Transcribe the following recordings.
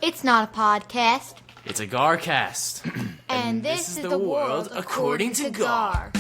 It's not a podcast. It's a GarCast. And this is the world according to Gar.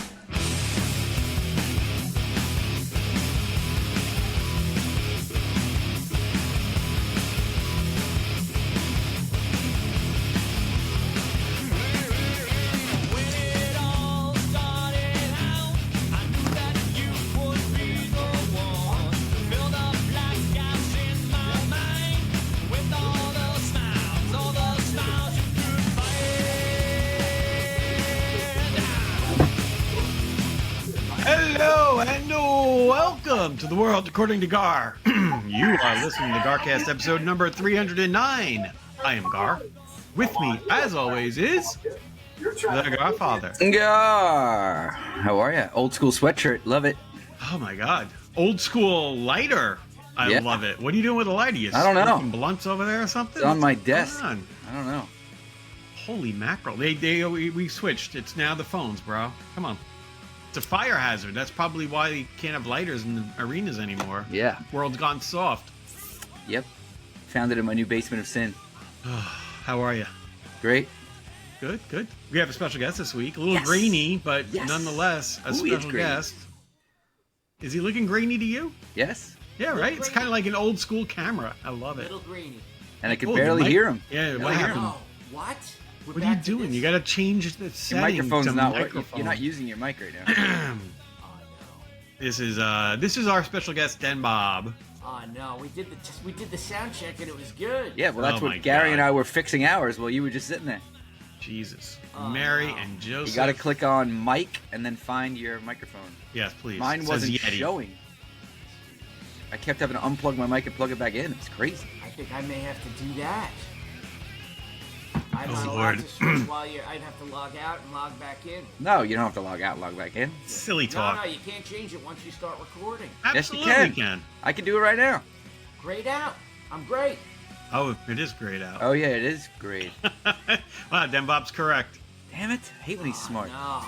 Hello and welcome to the world according to Gar. You are listening to GarCast episode number 309. I am Gar. With me, as always, is the GarFather. Gar, how are you? Old school sweatshirt, love it. Oh my God, old school lighter. I love it. What are you doing with a lighter? You I don't know. smoking blunts over there or something? It's on my What's desk. going on? I don't know. Holy mackerel! We switched. It's now the phones, bro. Come on. It's a fire hazard. That's probably why you can't have lighters in the arenas anymore. Yeah. World's gone soft. Yep. Found it in my new basement of sin. How are you? Great. Good, good. We have a special guest this week. A little grainy, but nonetheless, a special guest. Is he looking grainy to you? Yes. Yeah, right? It's kind of like an old school camera. I love it. Little greeny. And I could barely hear him. Yeah, what happened? Oh, what? What are you doing? You got to change the Your setting microphone's to not microphone. working. You're not using your mic right now. This is our special guest, DenBob. Oh no, we did the sound check and it was good. Yeah, well, that's Oh my what Gary God. and I were fixing ours while you were just sitting there. Jesus. Oh, Mary no. and Joseph. You got to click on mic and then find your microphone. Yes, please. Mine It says wasn't Yeti. showing. I kept having to unplug my mic and plug it back in. It's crazy. I think I may have to do that. I'm Oh, not allowed Lord. to switch while I'd have to log out and log back in. No, you don't have to log out and log back in. Silly talk. No, you can't change it once you start recording. Absolutely Yes, you can. I can do it right now. Grayed out. I'm great. Oh, it is grayed out. Oh, yeah, it is great. Wow, DenBob's correct. Damn it. I hate when he's smart. No.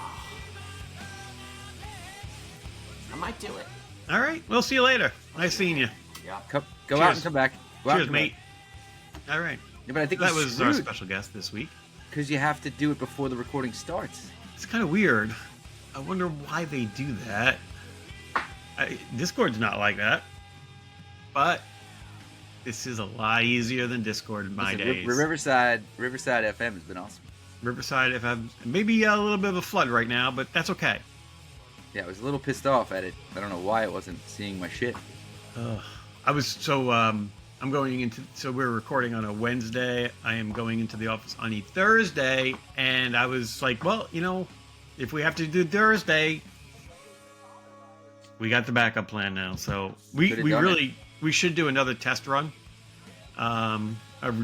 I might do it. All right, we'll see you later. Nice seeing you. Go Cheers. out and come back. Go out Cheers, and come mate. All right. back. Yeah, but I think That was screwed our special guest this week. because you have to do it before the recording starts. It's kind of weird. I wonder why they do that. Discord's not like that. But this is a lot easier than Discord in my Listen, days. Riverside FM has been awesome. Riverside FM, maybe a little bit of a flood right now, but that's okay. Yeah, I was a little pissed off at it. I don't know why it wasn't seeing my shit. I was I'm going into, so we're recording on a Wednesday. I am going into the office on a Thursday, and I was like, well, if we have to do Thursday, we got the backup plan now. So we Could've done really, we should do another test run.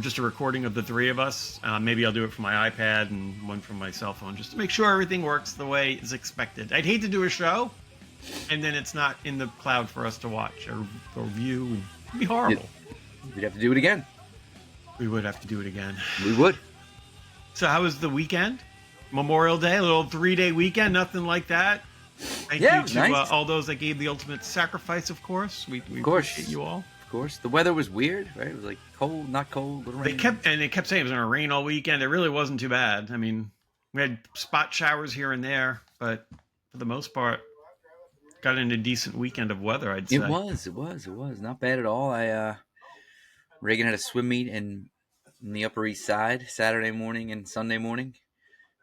Just a recording of the three of us. Maybe I'll do it from my iPad and one from my cell phone, just to make sure everything works the way it's expected. I'd hate to do a show, and then it's not in the cloud for us to watch or view. It'd be horrible. We'd have to do it again. We would have to do it again. We would. So how was the weekend? Memorial Day, a little 3-day weekend, nothing like that. Thank Yeah, you to nice. all those that gave the ultimate sacrifice, of course. We course. appreciate you all. Of course. The weather was weird, right? It was like cold, not cold, little They rain. kept saying it was going to rain all weekend. It really wasn't too bad. I mean, we had spot showers here and there, but for the most part, got in a decent weekend of weather, I'd say. It was. Not bad at all. Reagan had a swim meet in the Upper East Side Saturday morning and Sunday morning,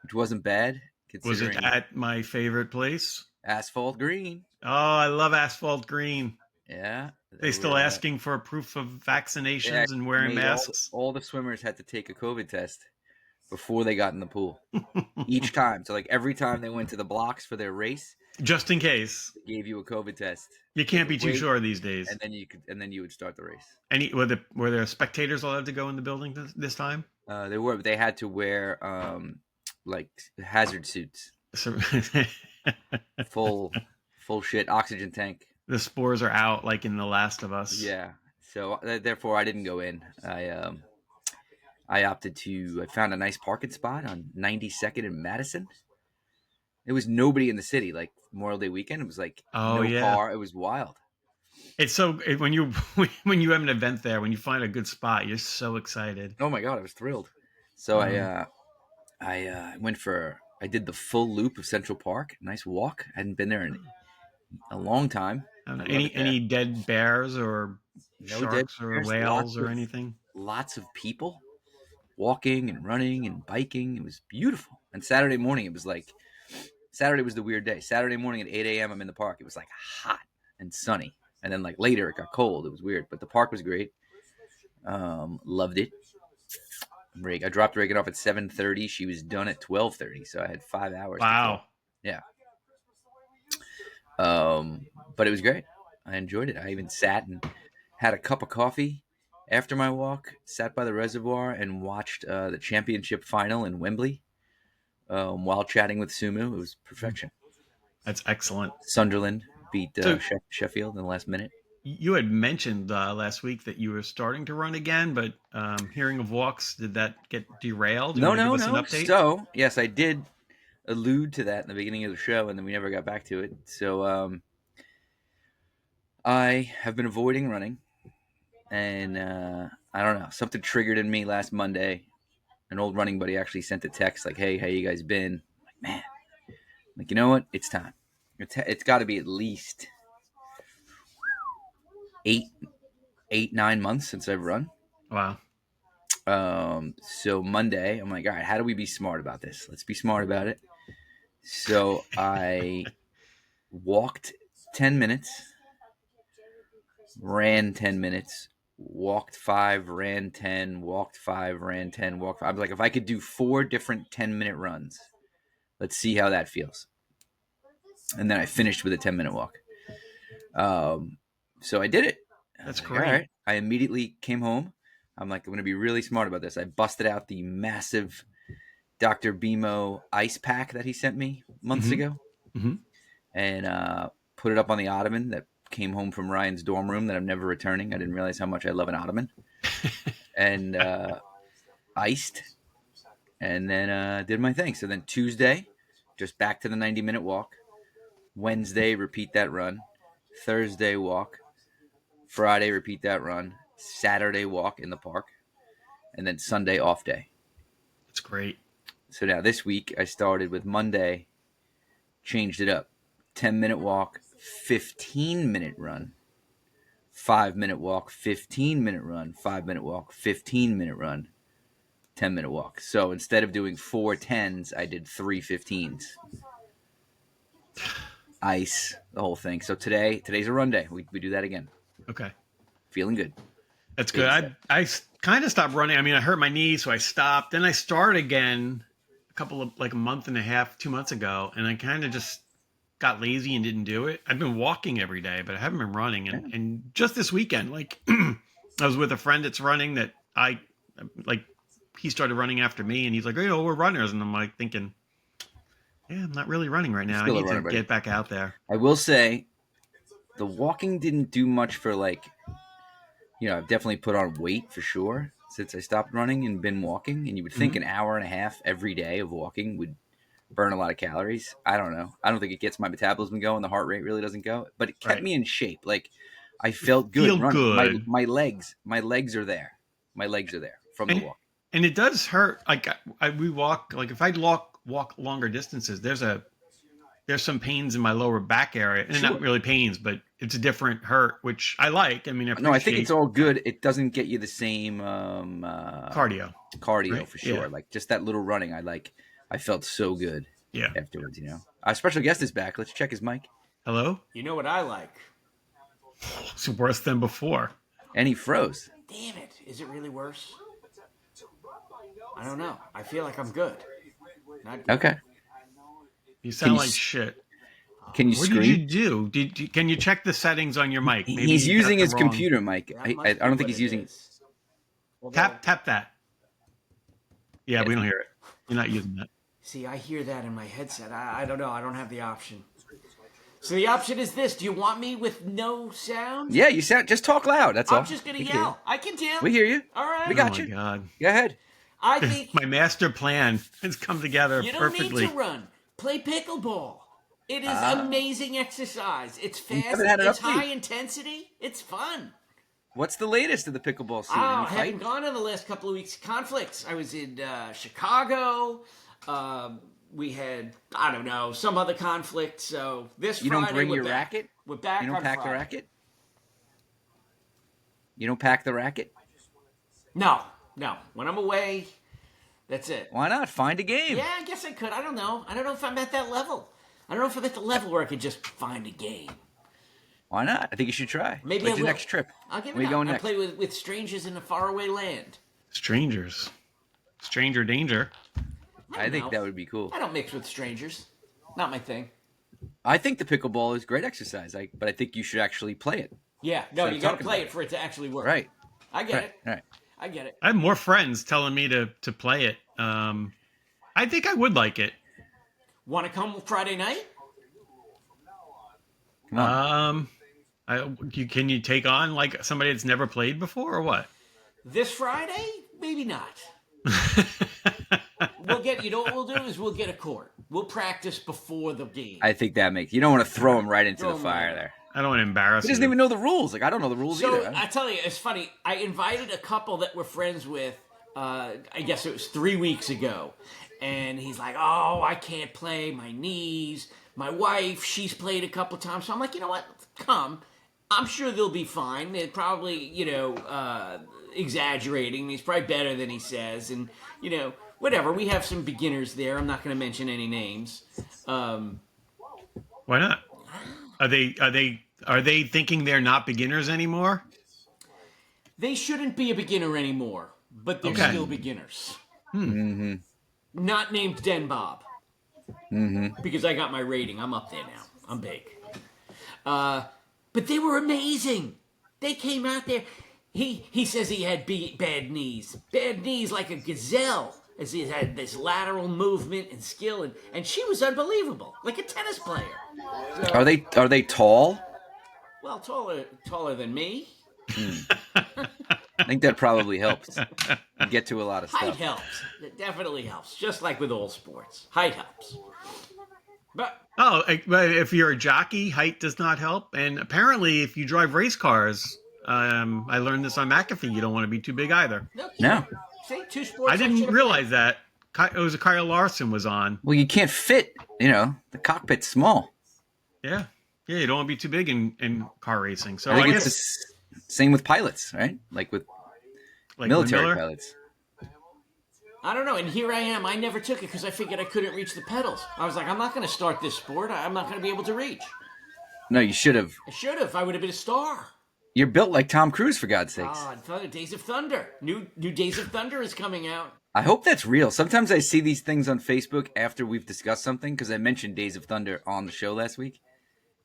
which wasn't bad. Was it considering at my favorite place? Asphalt Green? Oh, I love Asphalt Green. Yeah. They still asking for proof of vaccinations and wearing masks? All the swimmers had to take a COVID test before they got in the pool. Each time. So like every time they went to the blocks for their race, Just in case. they gave you a COVID test. You can't be too Wait. sure these days. And then you would start the race. Were there spectators allowed to go in the building this time? They had to wear like hazard suits. So, Full shit oxygen tank. the spores are out like in The Last of Us. Yeah. So therefore I didn't go in. I found a nice parking spot on 92nd and Madison. There was nobody in the city, like Memorial Day weekend. It was like no car. It was wild. It's so when you when you have an event there, when you find a good spot, you're so excited. Oh my god, I was thrilled. So I went for I did the full loop of Central Park. Nice walk. I hadn't been there in a long time. I don't I know, love it there. any dead bears or No dead sharks or bears. whales or anything? Lots of people walking and running and biking. It was beautiful. And Saturday morning, it was like Saturday was the weird day. Saturday morning at 8 a.m., I'm in the park. It was like hot and sunny. And then like later, it got cold. It was weird, but the park was great. Loved it. I dropped Reagan off at 7:30. She was done at 12:30, so I had 5 hours. Wow. Yeah. But it was great. I enjoyed it. I even sat and had a cup of coffee after my walk. Sat by the reservoir and watched the championship final in Wembley while chatting with Sumu. It was perfection. That's excellent. Sunderland beat Sheffield in the last minute. You had mentioned last week that you were starting to run again, but hearing of walks, did that get derailed? No. An update? So, yes, I did allude to that in the beginning of the show, and then we never got back to it. So, I have been avoiding running, and I don't know. Something triggered in me last Monday. An old running buddy actually sent a text like, "Hey, how you guys been?" I'm like, man, like, you know what? It's time. It's got to be at least 9 months since I've run. Wow. So Monday, I'm like, all right, how do we be smart about this? Let's be smart about it. So I walked 10 minutes, ran 10 minutes, walked 5, ran 10, walked 5, ran 10, walked 5. I was like, if I could do 4 different 10-minute runs, let's see how that feels. And then I finished with a 10-minute walk. So I did it. That's like, great. All right. I immediately came home. I'm like, I'm going to be really smart about this. I busted out the massive Dr. Bimo ice pack that he sent me months ago and put it up on the ottoman that came home from Ryan's dorm room that I'm never returning. I didn't realize how much I love an ottoman. And iced and then did my thing. So then Tuesday, just back to the 90-minute walk. Wednesday, repeat that run. Thursday, walk. Friday, repeat that run. Saturday, walk in the park. And then Sunday, off day. That's great. So now this week, I started with Monday, changed it up. 10-minute walk, 15-minute run. 5-minute walk, 15-minute run. 5-minute walk, 15-minute run. 10-minute walk. So instead of doing 4 10s, I did 3 15s. Ice, the whole thing. So today's a run day. We do that again. Okay. Feeling good. That's good. I kind of stopped running. I mean, I hurt my knee, so I stopped. Then I started again a month and a half, 2 months ago, and I kind of just got lazy and didn't do it. I've been walking every day, but I haven't been running. And just this weekend, like I was with a friend that's running that he started running after me, and he's like, we're runners. And I'm like thinking, yeah, I'm not really running right now. I need to get back out there. I will say the walking didn't do much for I've definitely put on weight for sure since I stopped running and been walking. And you would think an hour and a half every day of walking would burn a lot of calories. I don't know. I don't think it gets my metabolism going. The heart rate really doesn't go, but it kept me in shape. Like I felt good. Feel good. My legs are there. My legs are there from the walk. And it does hurt. Like we walk, like if I walk longer distances, there's some pains in my lower back area, and not really pains, but it's a different hurt, which I like. I mean, I think it's all good. It doesn't get you the same cardio right? For sure. Yeah. Like just that little running, I felt so good. Yeah. Afterwards, Our special guest is back. Let's check his mic. Hello. You know what I like? It's worse than before. And he froze. Damn it! Is it really worse? I don't know. I feel like I'm good. Not good. Okay. You sound like shit. Can you scream? What did you do? Can you check the settings on your mic? Maybe he's using his computer mic. I don't think he's using. Tap that. Yeah, we don't hear it. You're not using that. See, I hear that in my headset. I don't know. I don't have the option. So the option is this. Do you want me with no sound? Yeah, you sound. Just talk loud. That's all. I'm just gonna yell. I can tell. We hear you. All right. We got you. Oh my God. Go ahead. I think my master plan has come together perfectly. You don't need to run. Play pickleball. It is amazing exercise. It's fast. haven't had an It's update. high intensity. It's fun. What's the latest of the pickleball scene? I haven't gone in the last couple of weeks. Conflicts. I was in Chicago. We had, I don't know, some other conflict. So this You Friday, don't bring we're your back. racket? We're back You don't on pack the Friday. racket? You don't pack the racket? No. When I'm away, that's it. Why not? Find a game. Yeah, I guess I could. I don't know. I don't know if I'm at that level. I don't know if I'm at the level where I could just find a game. Why not? I think you should try. Maybe When's I your will. next trip? I'll give it Where you out. going I next? play with strangers in a faraway land. Strangers. Stranger danger. I think know. that would be cool. I don't mix with strangers. Not my thing. I think the pickleball is great exercise, but I think you should actually play it. Yeah, no, Start you got to talking play about it for it to actually work. Right. I get it. Right. I get it. I have more friends telling me to play it. I think I would like it. Want to come Friday night? Come on. Can you take on like somebody that's never played before or what? This Friday? Maybe not. You know what we'll do is we'll get a court. We'll practice before the game. I think that makes... You don't want to throw him right into Throw the him fire right. there. I don't want to embarrass He doesn't you. even know the rules. Like, I don't know the rules So either. I tell you, it's funny. I invited a couple that we're friends with. I guess it was 3 weeks ago, and he's like, "Oh, I can't play. My knees." My wife, she's played a couple times, so I'm like, you know what? Come. I'm sure they'll be fine. They're probably, exaggerating. He's probably better than he says, and whatever. We have some beginners there. I'm not going to mention any names. Why not? Are they thinking they're not beginners anymore? They shouldn't be a beginner anymore, but they're Okay. still beginners. Mm-hmm. Not named DenBob. Mm-hmm. Because I got my rating. I'm up there now. I'm big. But they were amazing. They came out there. He says he had bad knees. Bad knees like a gazelle. As he had this lateral movement and skill. And she was unbelievable. Like a tennis player. So, Are they tall? well, taller than me. I think that probably helps. You get to a lot of Height stuff. helps. It definitely helps. Just like with all sports. Height helps. But But if you're a jockey, height does not help. And apparently, if you drive race cars, I learned this on McAfee, you don't want to be too big either. No. See, two sports. I didn't should've realize that. It was Kyle Larson was on. Well, you can't fit. The cockpit's small. Yeah. Yeah, you don't want to be too big in car racing. So I think I it's guess the same with pilots, right? Like with like military Miller. pilots. I don't know, and here I am. I never took it because I figured I couldn't reach the pedals. I was like, I'm not going to start this sport. I'm not going to be able to reach. No, you should have. I should have. I would have been a star. You're built like Tom Cruise, for God's sakes. Days of Thunder. New Days of Thunder is coming out. I hope that's real. Sometimes I see these things on Facebook after we've discussed something, because I mentioned Days of Thunder on the show last week.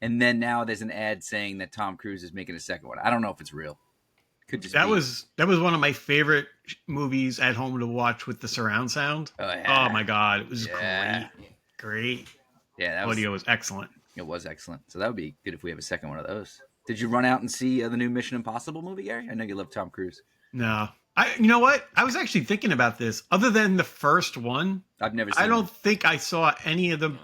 And then now there's an ad saying that Tom Cruise is making a second one. I don't know if it's real. Could just That be. was one of my favorite movies at home to watch with the surround sound. Oh, yeah. Oh my god, it was Yeah. great. Yeah, that Audio was excellent. It was excellent. So that would be good if we have a second one of those. Did you run out and see the new Mission Impossible movie, Gary? I know you love Tom Cruise. No, you know what? I was actually thinking about this. Other than the first one, I've never seen I don't think I saw any of them.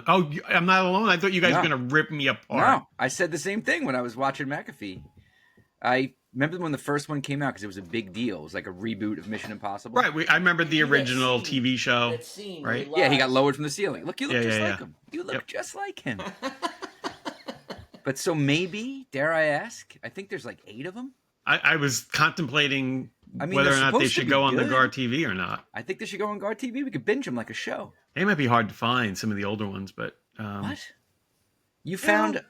Oh, I'm not alone. I thought you guys were gonna rip me apart. No, I said the same thing when I was watching McAfee. I remember when the first one came out because it was a big deal. It was like a reboot of Mission Impossible. Right. I remember the original TV show. That scene. Right? where Yeah, he got lowered from the ceiling. Look, you look just like yeah. him. You look Yep. just like him. But so maybe, dare I ask? I think there's like 8 of them. I was contemplating I mean, whether or they're not they supposed to should be go on the good. Gar TV or not. I think they should go on GarTV. We could binge them like a show. They might be hard to find, some of the older ones, but What? You found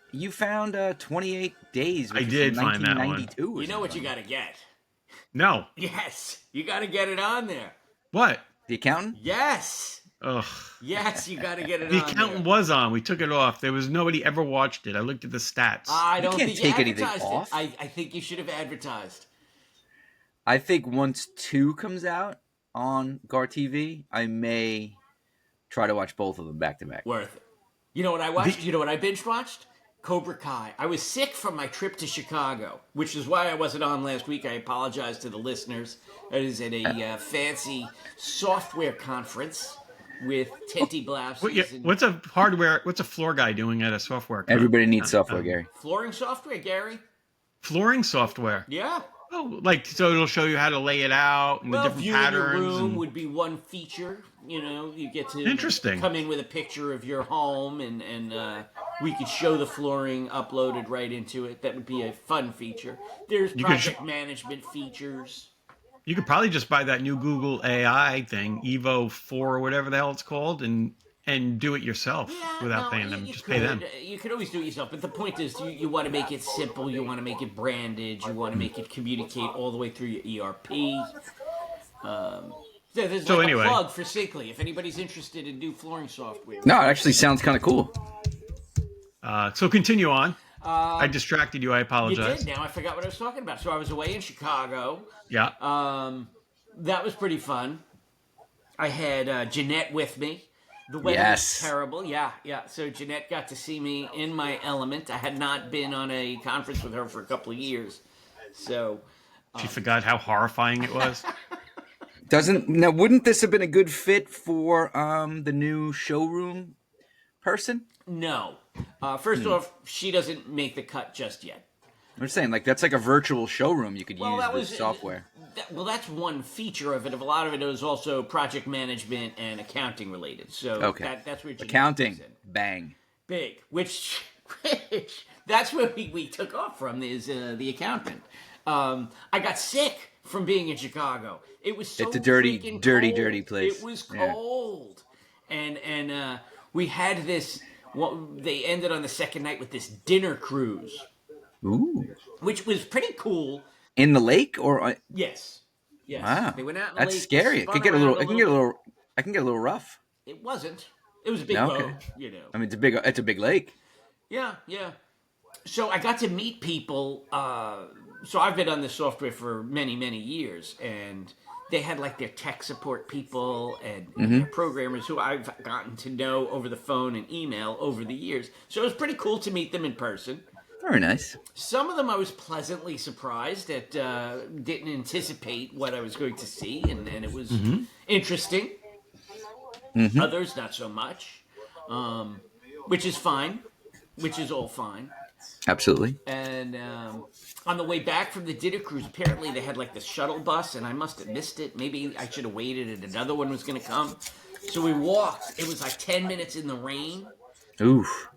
28 Days. Which I is did from find that one. 1992 or You know what you something. got to get. no. Yes. You got to get it on there. What? The Accountant? Yes. Ugh. Yes, you got to get it The on Accountant there. was on. We took it off. There was nobody ever watched it. I looked at the stats. I don't can't think take you anything advertised off. it. I think you should have advertised. I think once 2 comes out on GarTV, I may try to watch both of them back to back. Worth it. You know what I watched? You know what I binge watched? Cobra Kai. I was sick from my trip to Chicago, which is why I wasn't on last week. I apologize to the listeners. I was at a fancy software conference with tinty blouses. And What's a floor guy doing at a software company? Everybody needs software, Gary. flooring software, Gary. Flooring software. Yeah. Oh, so it'll show you how to lay it out and the different viewing patterns. your room would be one feature. You get to Interesting. come in with a picture of your home, and we could show the flooring uploaded right into it. That would be a fun feature. There's project management features. You could probably just buy that new Google AI thing, Evo 4 or whatever the hell it's called, and do it yourself without paying them. Just pay them. You could always do it yourself, but the point is you want to make it simple. You want to make it branded. You want to make it communicate all the way through your ERP. There's a plug for Sigley if anybody's interested in new flooring software. No, it actually sounds kind of cool. So continue on. I distracted you. I apologize. You did. Now I forgot what I was talking about. So I was away in Chicago. Yeah. That was pretty fun. I had Jeanette with me. The weather was terrible. Yeah. So Jeanette got to see me in my element. I had not been on a conference with her for a couple of years. So she forgot how horrifying it was. Wouldn't this have been a good fit for the new showroom person? No. First off, she doesn't make the cut just yet. I'm just saying, that's like a virtual showroom you could use with software. That's one feature of it. A lot of it is also project management and accounting related. So that's where accounting, bang, big. Which that's where we took off from is the accountant. I got sick from being in Chicago. It was so it's a dirty place. It was cold, and we had this. They ended on the second night with this dinner cruise. Ooh. Which was pretty cool. In the lake or Yes. Wow. They went out in the That's lake, scary. It could get a little I can get a little rough. It wasn't. It was a big boat, I mean it's a big lake. Yeah. So I got to meet people so I've been on this software for many, many years, and they had their tech support people and their programmers who I've gotten to know over the phone and email over the years. So it was pretty cool to meet them in person. Very nice. Some of them I was pleasantly surprised at. Didn't anticipate what I was going to see, and it was interesting. Others, not so much, which is fine, which is all fine. Absolutely. And on the way back from the dinner cruise, apparently they had the shuttle bus, and I must have missed it. Maybe I should have waited, and another one was going to come. So we walked. It was 10 minutes in the rain. Oof.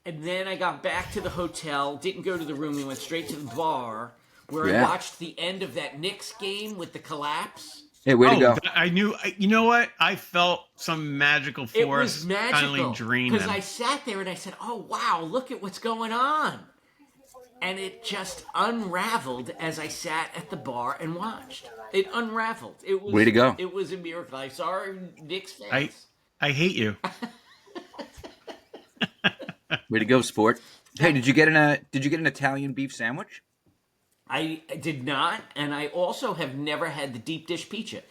And then I got back to the hotel, didn't go to the room, we went straight to the bar, where I watched the end of that Knicks game with the collapse. Hey, way to go. I knew, you know what? I felt some magical force. It was magical, drain because them. I sat there and I said, oh, wow, look at what's going on. And it just unraveled as I sat at the bar and watched. It unraveled. It was, way to go. It was a miracle. I saw our Knicks fans. I hate you. Way to go, sport. Hey, did you get an Italian beef sandwich? I did not, and I also have never had the deep dish pizza.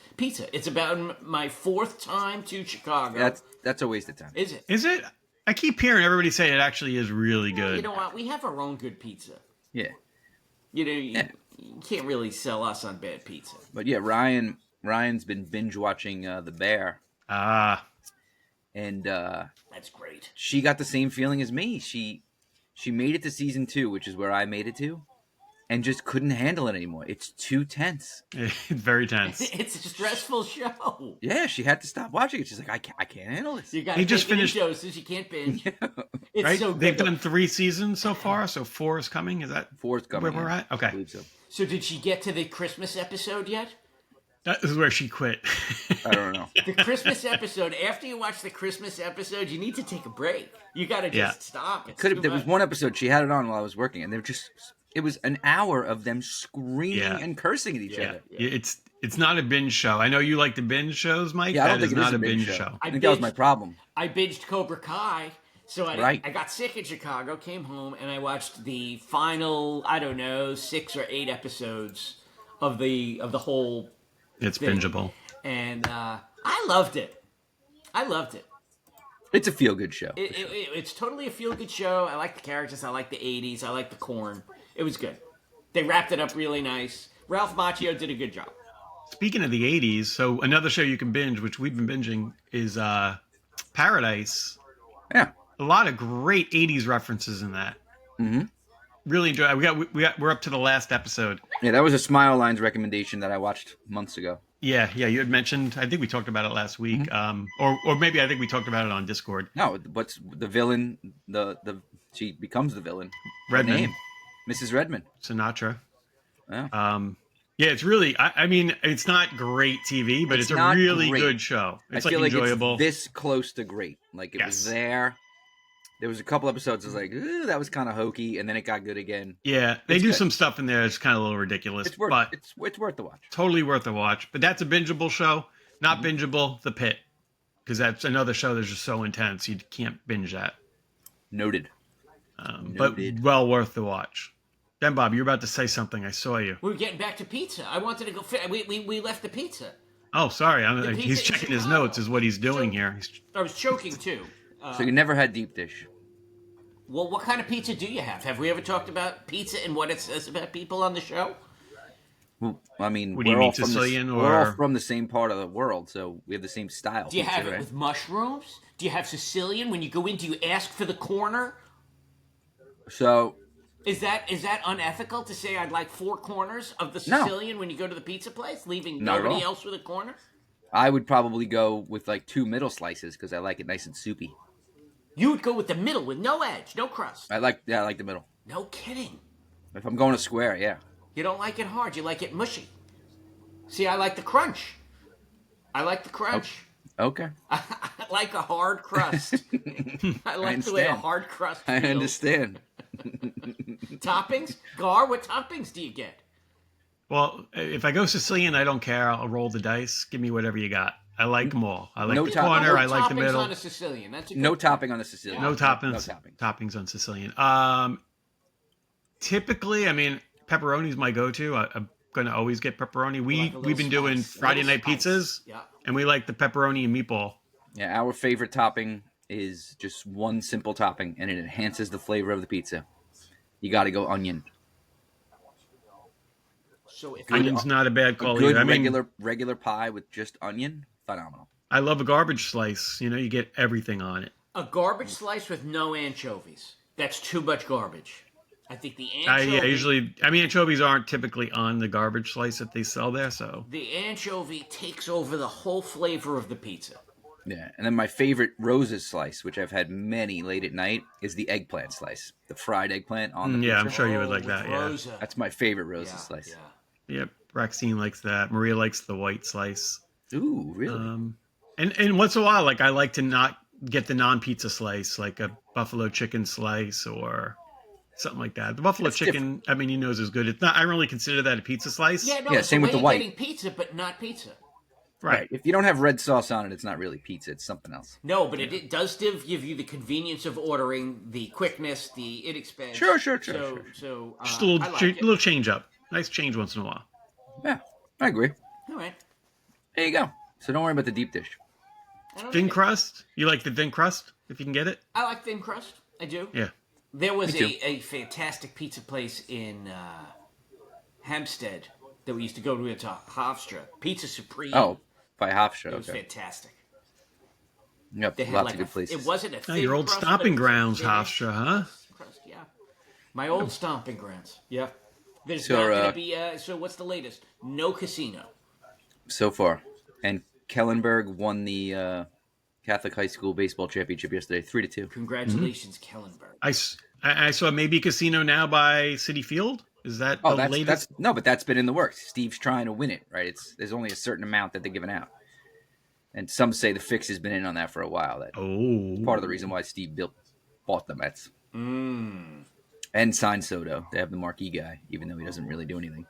It's about my fourth time to Chicago. That's a waste of time. Is it? Is it? I keep hearing everybody say it actually is really good. You know what? We have our own good pizza. Yeah. You can't really sell us on bad pizza. But yeah, Ryan's been binge watching The Bear. And that's great. She got the same feeling as me. She made it to season 2, which is where I made it to, and just couldn't handle it anymore. It's too tense. It's very tense. It's a stressful show. Yeah, she had to stop watching it. She's like, I can't handle this. You got to take it in doses. You can't binge. It's right? so good. They've done 3 seasons so far, so 4 is coming. Is that 4 is coming? where we're at? Okay. I believe so. So did she get to the Christmas episode yet? That is where she quit. I don't know. The Christmas episode, after you watch the Christmas episode, you need to take a break. You got to just stop. There was one episode, she had it on while I was working, and it was an hour of them screaming and cursing at each other. Yeah. It's not a binge show. I know you like the binge shows, Mike. Yeah, I don't that think is it is not a a binge binge show. I think that was my problem. I binged Cobra Kai. So I got sick in Chicago, came home, and I watched the final, 6 or 8 episodes of the whole It's thing. bingeable. And I loved it. It's a feel-good show. It's totally a feel-good show. I like the characters. I like the 80s. I like the corn. It was good. They wrapped it up really nice. Ralph Macchio did a good job. Speaking of the 80s, so another show you can binge, which we've been binging, is Paradise. Yeah. A lot of great 80s references in that. Mm-hmm. Really enjoy it. We're up to the last episode. Yeah, that was a Smile Lines recommendation that I watched months ago. Yeah, you had mentioned, I think we talked about it last week. Mm-hmm. Or maybe I think we talked about it on Discord. No, what's the villain? She becomes the villain. Redmond. Her name, Mrs. Redmond. Sinatra. Yeah. Yeah, it's really, I mean, it's not great TV, but it's a really good show. It's like enjoyable. It's this close to great. Like it was there. There was a couple episodes I was like, ooh, that was kind of hokey, and then it got good again. Yeah, they do some stuff in there that's kind of a little ridiculous. It's worth the watch. Totally worth the watch. But that's a bingeable show. Not bingeable, The Pit. Because that's another show that's just so intense, you can't binge that. Noted. But well worth the watch. DenBob, you're about to say something. I saw you. We were getting back to pizza. I wanted to go. We left the pizza. Oh, sorry. He's checking his notes is what he's doing here. I was choking, too. So you never had deep dish? Well, what kind of pizza do you have? Have we ever talked about pizza and what it says about people on the show? Well, I mean, what do you mean, Sicilian? We're all from the same part of the world, so we have the same style. Do you have it with mushrooms? Do you have Sicilian? When you go in, do you ask for the corner? So... Is that unethical to say I'd like 4 corners of the Sicilian when you go to the pizza place, leaving nobody else with a corner? I would probably go with like 2 middle slices because I like it nice and soupy. You would go with the middle with no edge, no crust. I like the middle. No kidding. If I'm going to square, yeah. You don't like it hard. You like it mushy. See, I like the crunch. Okay. I like a hard crust. I like the way a hard crust feels. I understand. Toppings? Gar, what toppings do you get? Well, if I go Sicilian, I don't care. I'll roll the dice. Give me whatever you got. I like them all. I like the corner. I like the middle. On a Sicilian. That's a no topping on the Sicilian. No toppings. Toppings on Sicilian. Typically, I mean, pepperoni's my go-to. I'm going to always get pepperoni. We've been doing Friday night pizzas, and we like the pepperoni and meatball. Yeah, our favorite topping is just one simple topping, and it enhances the flavor of the pizza. You got to go onion. So if Onion's not a bad call either. I mean, regular pie with just onion, phenomenal. I love a garbage slice. You get everything on it. A garbage slice with no anchovies. That's too much garbage. I think the anchovy... anchovies aren't typically on the garbage slice that they sell there, so... The anchovy takes over the whole flavor of the pizza. Yeah, and then my favorite Rose's slice, which I've had many late at night, is the eggplant slice. The fried eggplant on the pizza. Yeah, I'm sure you would like that, Rosa. yeah. That's my favorite Rose's slice. Yeah. Yep, Raxine likes that. Maria likes the white slice. Ooh, really? And once in a while, like, I like to not get the non-pizza slice, like a buffalo chicken slice or... something like that. The buffalo chicken, different. I mean, is good. It's not. I don't really consider that a pizza slice. Yeah, no. Same with the white. Getting pizza, but not pizza. Right. If you don't have red sauce on it, it's not really pizza. It's something else. No, but it does give you the convenience of ordering, the quickness, the inexpensive. Sure. So just a little change up. Nice change once in a while. Yeah, I agree. All right. There you go. So don't worry about the deep dish. Thin crust? You like the thin crust if you can get it? I like thin crust. I do. Yeah. There was a fantastic pizza place in Hampstead that we used to go to into Hofstra. Pizza Supreme. Oh, by Hofstra. It was fantastic. Yep, they had lots of good places. It wasn't a thin your old crust, stomping grounds, Hofstra, huh? Crust, yeah. My old stomping grounds. Yeah. There's not going to be... so what's the latest? No casino. So far. And Kellenberg won the... Catholic High School Baseball Championship yesterday, 3-2. Congratulations, Kellenberg. I saw maybe casino now by City Field. Is that the latest? But that's been in the works. Steve's trying to win it, right? There's only a certain amount that they're giving out, and some say the fix has been in on that for a while. That part of the reason why Steve bought the Mets and signed Soto. They have the marquee guy, even though he doesn't really do anything.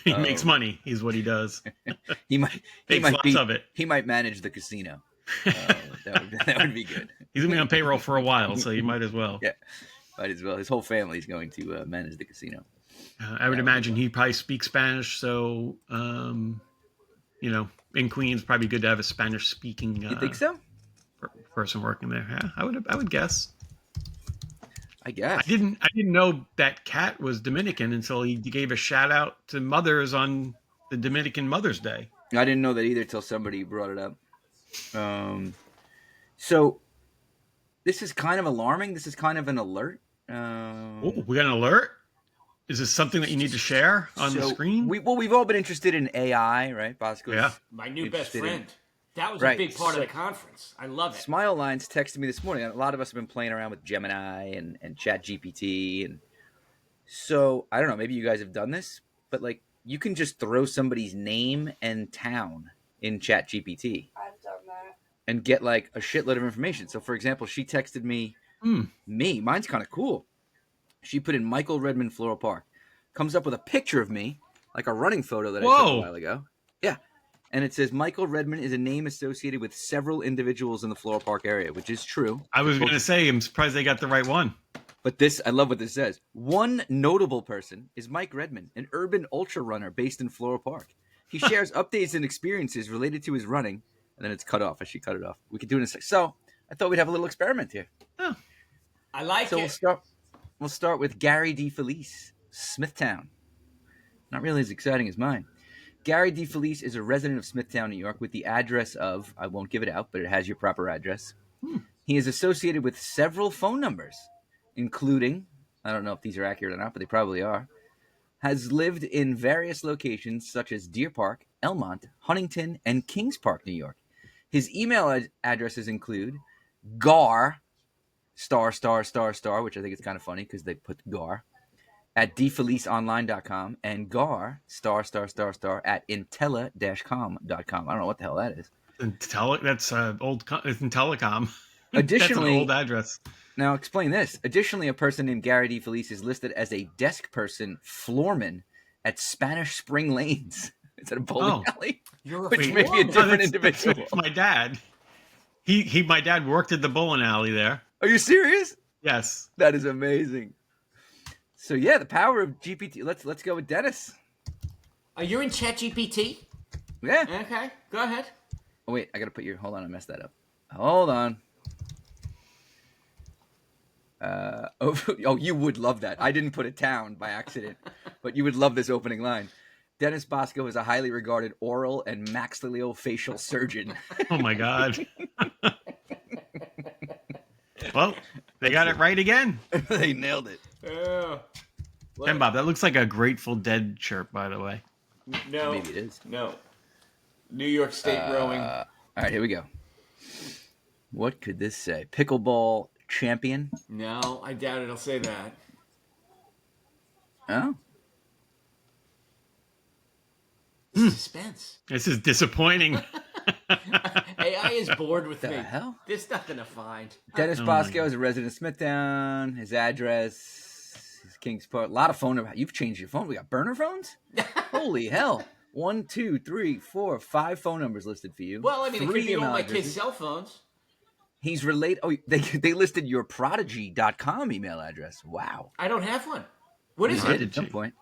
He makes money. Is what he does. He might manage the casino. That would be good. He's gonna be on payroll for a while, so you might as well. Yeah, might as well. His whole family is going to manage the casino. I would imagine he probably speaks Spanish, so in Queens, probably good to have a Spanish-speaking. You think so? Person working there. Yeah, I would guess. I guess. I didn't know that Cat was Dominican until he gave a shout out to mothers on the Dominican Mother's Day. I didn't know that either till somebody brought it up. So this is kind of alarming. This is kind of an alert. Oh, we got an alert? Is this something that you need to share on the screen? We've all been interested in AI, right? Bosco's Yeah. My new best friend. That was Right. a big part of the conference. I love it. Smile Lines texted me this morning. A lot of us have been playing around with Gemini and ChatGPT, and so I don't know. Maybe you guys have done this, but like you can just throw somebody's name and town in ChatGPT. I've done that. And get like a shitload of information. So, for example, she texted me. Mine's kind of cool. She put in Michael Redmond Floral Park. Comes up with a picture of me, like a running photo that I took a while ago. Yeah. And it says Michael Redmond is a name associated with several individuals in the Floral Park area, which is true. I was going to say, I'm surprised they got the right one. But this, I love what this says. One notable person is Mike Redmond, an urban ultra runner based in Floral Park. He shares updates and experiences related to his running. And then it's cut off. I should cut it off. We could do it in a second. So I thought we'd have a little experiment here. Oh. I like it. We'll start with Gary DeFelice, Smithtown. Not really as exciting as mine. Gary DeFelice is a resident of Smithtown, New York, with the address of, I won't give it out, but it has your proper address. He is associated with several phone numbers, including, I don't know if these are accurate or not, but they probably are, has lived in various locations such as Deer Park, Elmont, Huntington, and Kings Park, New York. His email addresses include gar, *****, which I think is kind of funny because they put gar, at defeliceonline.com and gar, *****, at intella-com.com. I don't know what the hell that is. That's it's in telecom. Additionally, that's an old address. Now, explain this. Additionally, a person named Gary DeFelice is listed as a desk person, floorman, at Spanish Spring Lanes. Is that a bowling alley? Which may be a different individual. That's my dad. My dad worked at the bowling alley there. Are you serious? Yes. That is amazing. So yeah, the power of GPT. Let's go with Dennis. You're in ChatGPT? Yeah. Okay, go ahead. Oh wait, I gotta put your. Hold on, I messed that up. Hold on. You would love that. I didn't put a town by accident, but you would love this opening line. Dennis Bosco is a highly regarded oral and maxillofacial surgeon. Oh my God. Well, they got it right again. They nailed it. Yeah. DenBob, that looks like a Grateful Dead shirt, by the way. No. Maybe it is. No. New York State rowing. All right, here we go. What could this say? Pickleball champion? No, I doubt it'll say that. Oh. Suspense. This is disappointing. AI is bored with The me. hell? There's nothing to find. Dennis Bosco is a resident of Smithtown. His address is Kings Park. A lot of phone numbers. You've changed your phone. We got burner phones? Holy hell. 1, 2, 3, 4, 5 phone numbers listed for you. Well, I mean, it could 3 be on email my addresses. kids' cell phones. He's related. Oh, they listed your prodigy.com email address. Wow. I don't have one. What is You it? did at some point.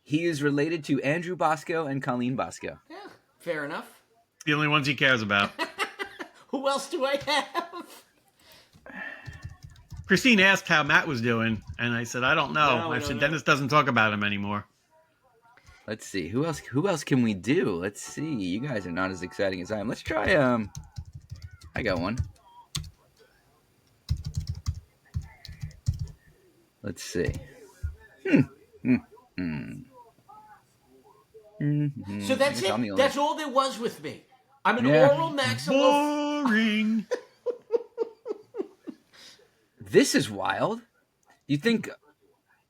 He is related to Andrew Bosco and Colleen Bosco. Yeah, fair enough. The only ones he cares about. Who else do I have? Christine asked how Matt was doing, and I said, I don't know. No, I no, said, no. Dennis doesn't talk about him anymore. Let's see. Who else can we do? Let's see. You guys are not as exciting as I am. Let's try I got one. Let's see. So that's I'm the it. only- That's all there was with me. I'm an Yeah. oral maxillofacial. Boring. This is wild. You think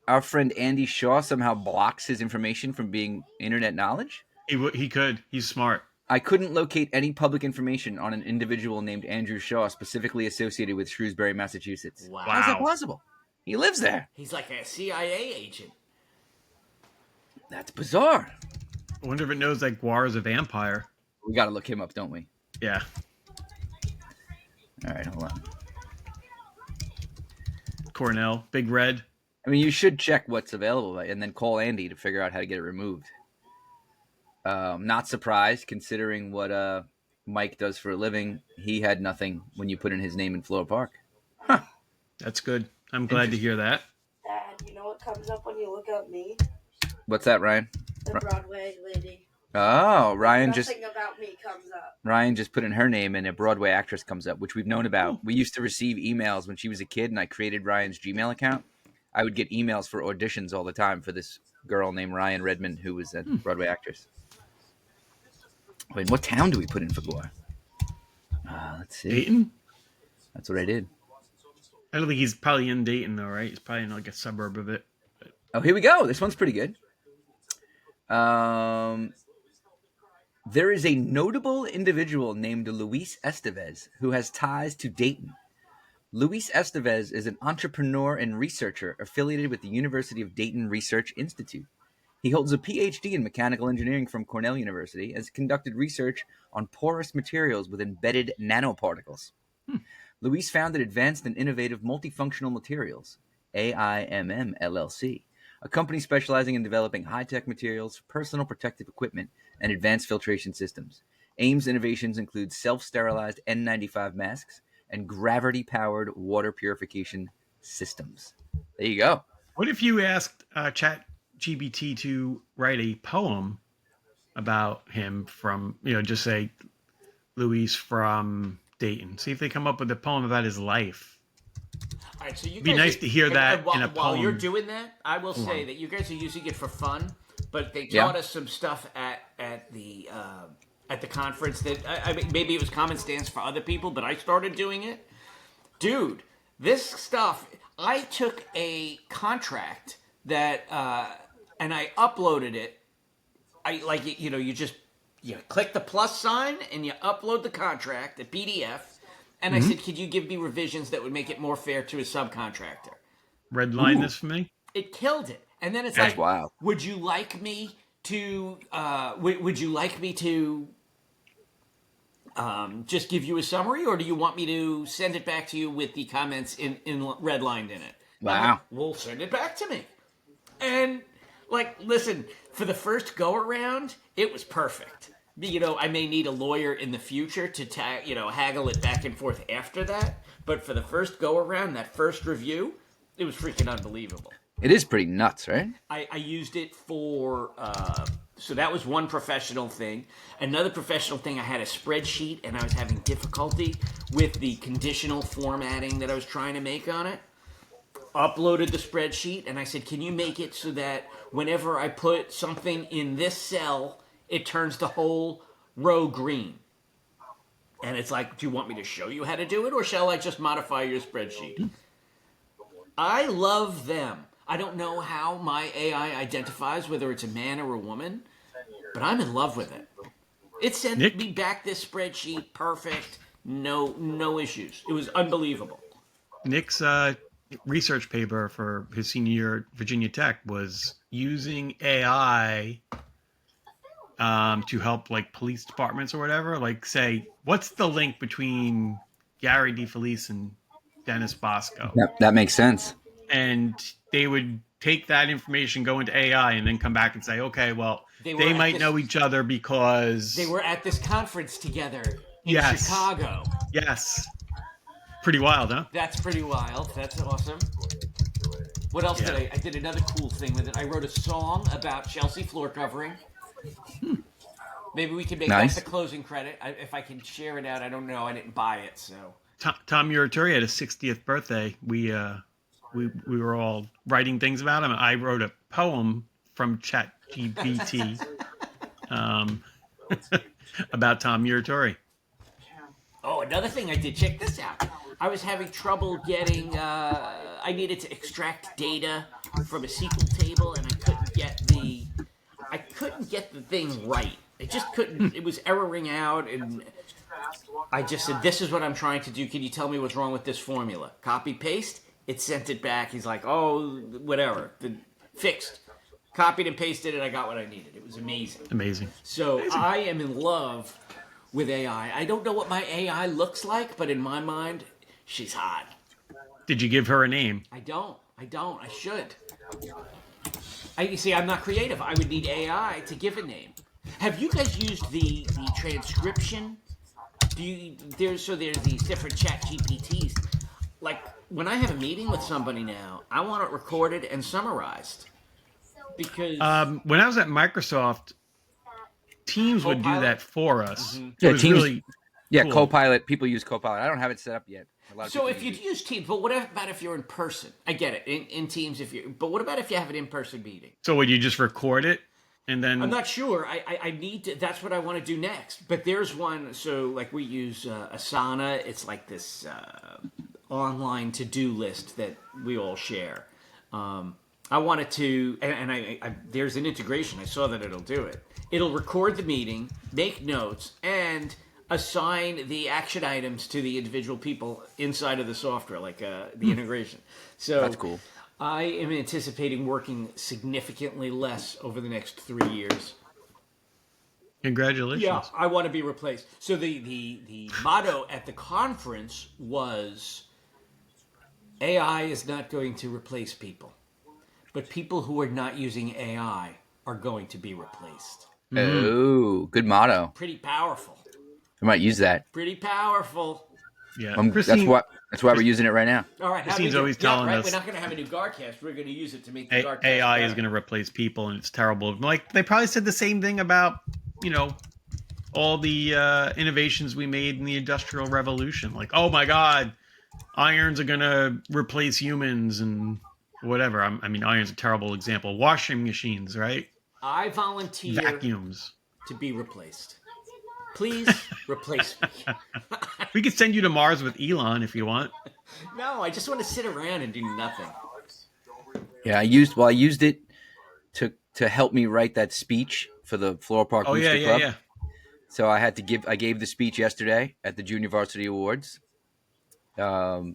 our friend Andy Shaw somehow blocks his information from being internet knowledge? He could. He's smart. I couldn't locate any public information on an individual named Andrew Shaw specifically associated with Shrewsbury, Massachusetts. Wow. How's that possible? He lives there. He's like a CIA agent. That's bizarre. I wonder if it knows that Guar is a vampire. We got to look him up, don't we? Yeah. All right, hold on. Cornell. Big Red. I mean, you should check what's available and then call Andy to figure out how to get it removed. Not surprised, considering what Mike does for a living. He had nothing when you put in his name in Floral Park. Huh. That's good. I'm glad to hear that. Dad, you know what comes up when you look up me? What's that, Ryan? The Broadway lady. Oh, Ryan just Nothing about me comes up. Ryan just put in her name and a Broadway actress comes up, which we've known about. We used to receive emails when she was a kid, and I created Ryan's Gmail account. I would get emails for auditions all the time for this girl named Ryan Redmond, who was a Broadway actress. Wait, what town do we put in for Gore? Let's see. Dayton? That's what I did. I don't think he's probably in Dayton, though, right? He's probably in like a suburb of it. Oh, here we go. This one's pretty good. There is a notable individual named Luis Estevez who has ties to Dayton. Luis Estevez is an entrepreneur and researcher affiliated with the University of Dayton Research Institute. He holds a PhD in mechanical engineering from Cornell University and has conducted research on porous materials with embedded nanoparticles. Luis founded Advanced and Innovative Multifunctional Materials, AIMM LLC, a company specializing in developing high-tech materials, personal protective equipment, and advanced filtration systems. AIM's innovations include self-sterilized N95 masks and gravity-powered water purification systems. There you go. What if you asked ChatGPT to write a poem about him from, just say Luis from Dayton? See if they come up with a poem about his life. All right, so you It'd be guys nice to hear that in a while poem. you're doing that, I will say that you guys are using it for fun, but they taught us some stuff at the conference that I mean, maybe it was common stance for other people, but I started doing it. Dude, this stuff, I took a contract that and I uploaded it. You click the plus sign and you upload the contract, the PDF. And I said, could you give me revisions that would make it more fair to a subcontractor? Red line this for me. It killed it. And then it's That's like, wild. would you like me to just give you a summary, or do you want me to send it back to you with the comments in redlined in it? Wow. Well, send it back to me. And listen, for the first go around, it was perfect. I may need a lawyer in the future to haggle it back and forth after that. But for the first go around, that first review, it was freaking unbelievable. It is pretty nuts, right? I used it for, so that was one professional thing. Another professional thing, I had a spreadsheet and I was having difficulty with the conditional formatting that I was trying to make on it. Uploaded the spreadsheet and I said, can you make it so that whenever I put something in this cell, it turns the whole row green? And it's like, do you want me to show you how to do it, or shall I just modify your spreadsheet? I love them. I don't know how my AI identifies whether it's a man or a woman, but I'm in love with it. It sent me back this spreadsheet perfect, no issues. It was unbelievable. Nick's research paper for his senior year at Virginia Tech was using AI to help police departments or whatever. Say, what's the link between Gary DeFelice and Dennis Bosco? That makes sense. And they would take that information, go into AI, and then come back and say, okay, well, they might know each other because they were at this conference together in Chicago. Yes. Pretty wild, huh? That's pretty wild. That's awesome. What else did I did another cool thing with it. I wrote a song about Chelsea floor covering. Maybe we can make that the closing credit. If I can share it out, I don't know. I didn't buy it, so. Tom Urituri had his 60th birthday. We were all writing things about him. I wrote a poem from ChatGPT about Tom Urituri. Oh, another thing I did. Check this out. I was having trouble getting. I needed to extract data from a SQL table, and I couldn't get the thing right. It just couldn't. It was erroring out, and I just said, "This is what I'm trying to do. Can you tell me what's wrong with this formula?" Copy paste. It sent it back. He's like, "Oh, whatever. Fixed." Copied and pasted it. I got what I needed. It was amazing. Amazing. So I am in love with AI. I don't know what my AI looks like, but in my mind, she's hot. Did you give her a name? I don't. I should. You see, I'm not creative. I would need AI to give a name. Have you guys used the transcription? There's these different chat GPTs. When I have a meeting with somebody now, I want it recorded and summarized. Because when I was at Microsoft, Teams would do Copilot? that for us. Mm-hmm. It Yeah, was Teams. really Yeah, cool. Copilot. People use Copilot. I don't have it set up yet. A lot of So people if you use it. use Teams, but what about if you're in person? I get it in Teams. But what about if you have an in-person meeting? So would you just record it and then? I'm not sure. I need to. That's what I want to do next. But there's one. So like we use Asana. It's like this online to-do list that we all share. I wanted to, and I there's an integration. I saw that it'll do it. It'll record the meeting, make notes, and assign the action items to the individual people inside of the software, like the integration. So That's cool. I am anticipating working significantly less over the next 3 years. Congratulations. Yeah, I want to be replaced. So the motto at the conference was AI is not going to replace people, but people who are not using AI are going to be replaced. Oh, good motto. Pretty powerful. I might use that. Pretty powerful. Yeah. That's why we're using it right now. All right, Christine's always telling us we're not going to have a new GarCast. We're going to use it to make the GarCast AI better. is going to replace people, and it's terrible. Like they probably said the same thing about all the innovations we made in the Industrial Revolution. Like, oh my God, irons are going to replace humans and whatever. I mean, iron's a terrible example. Washing machines, right? I volunteer Vacuums. to be replaced. Please replace me. We could send you to Mars with Elon if you want. No, I just want to sit around and do nothing. Yeah, I used it to help me write that speech for the Floral Park Booster Club. Yeah. So I gave the speech yesterday at the Junior Varsity Awards. So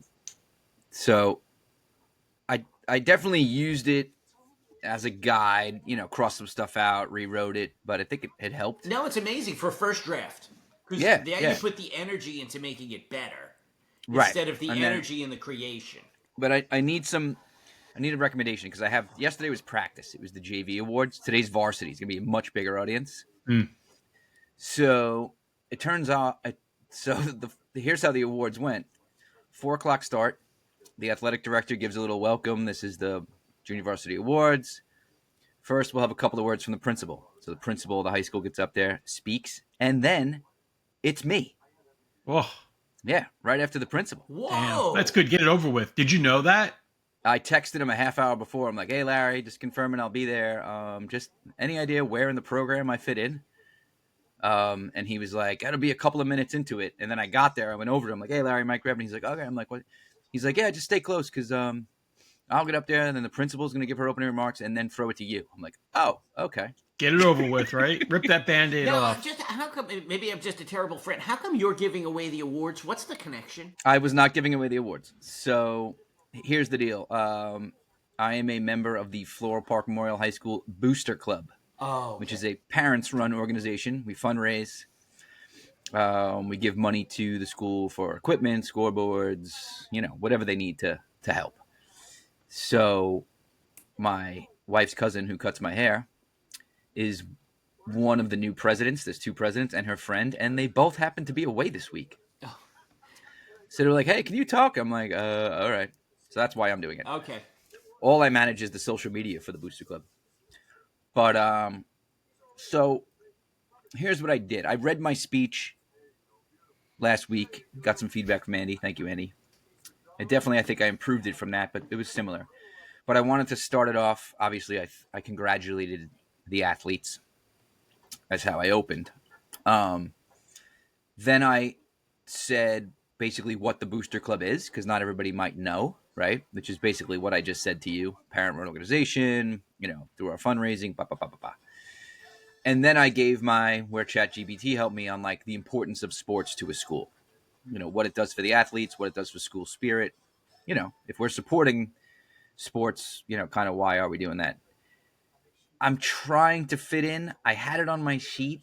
I definitely used it as a guide, crossed some stuff out, rewrote it, but I think it helped. No, it's amazing for a first draft. Because you put the energy into making it better. Right. Instead of the energy in the creation. But I need a recommendation because yesterday was practice. It was the JV Awards. Today's varsity. It's going to be a much bigger audience. So it turns out, here's how the awards went. 4:00 start. The athletic director gives a little welcome. This is the Junior Varsity Awards. First, we'll have a couple of words from the principal. So the principal of the high school gets up there, speaks, and then it's me. Whoa. Yeah, right after the principal. Whoa. Damn. That's good. Get it over with. Did you know that? I texted him a half hour before. I'm like, hey, Larry, just confirming I'll be there. Just any idea where in the program I fit in? And he was like, it'll be a couple of minutes into it. And then I got there. I went over to him like, hey, Larry, Mike grabbed me. He's like, okay. I'm like, what? He's like, yeah, just stay close because I'll get up there and then the principal's going to give her opening remarks and then throw it to you. I'm like, oh, okay. Get it over with, right? Rip that Band-Aid off. How come, maybe I'm just a terrible friend. How come you're giving away the awards? What's the connection? I was not giving away the awards. So here's the deal. I am a member of the Floral Park Memorial High School Booster Club, which is a parents-run organization. We fundraise. We give money to the school for equipment, scoreboards, whatever they need to help. So my wife's cousin who cuts my hair is one of the new presidents. There's two presidents and her friend, and they both happen to be away this week. Oh. So they're like, hey, can you talk? I'm like, all right. So that's why I'm doing it. Okay. All I manage is the social media for the Booster Club. But so here's what I did. I read my speech last week. Got some feedback from Andy. Thank you, Andy. I think I improved it from that, but it was similar. But I wanted to start it off. Obviously, I congratulated the athletes. That's how I opened. Then I said basically what the Booster Club is, because not everybody might know, right? Which is basically what I just said to you. Parent-run organization, through our fundraising, blah, blah, blah, blah, blah. And then I gave where ChatGPT helped me on the importance of sports to a school. What it does for the athletes, what it does for school spirit. If we're supporting sports, kind of why are we doing that? I'm trying to fit in. I had it on my sheet.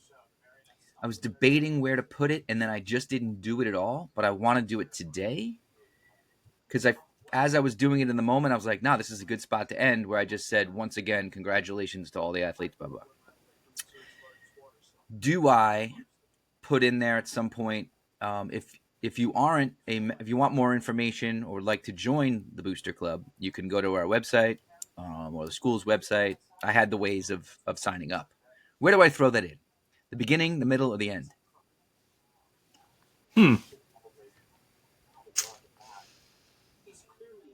I was debating where to put it, and then I just didn't do it at all. But I want to do it today because as I was doing it in the moment, I was like, this is a good spot to end, where I just said, once again, congratulations to all the athletes, blah, blah. Do I put in there at some point, if you want more information or like to join the Booster Club, you can go to our website or the school's website. I had the ways of signing up. Where do I throw that in? The beginning, the middle, or the end?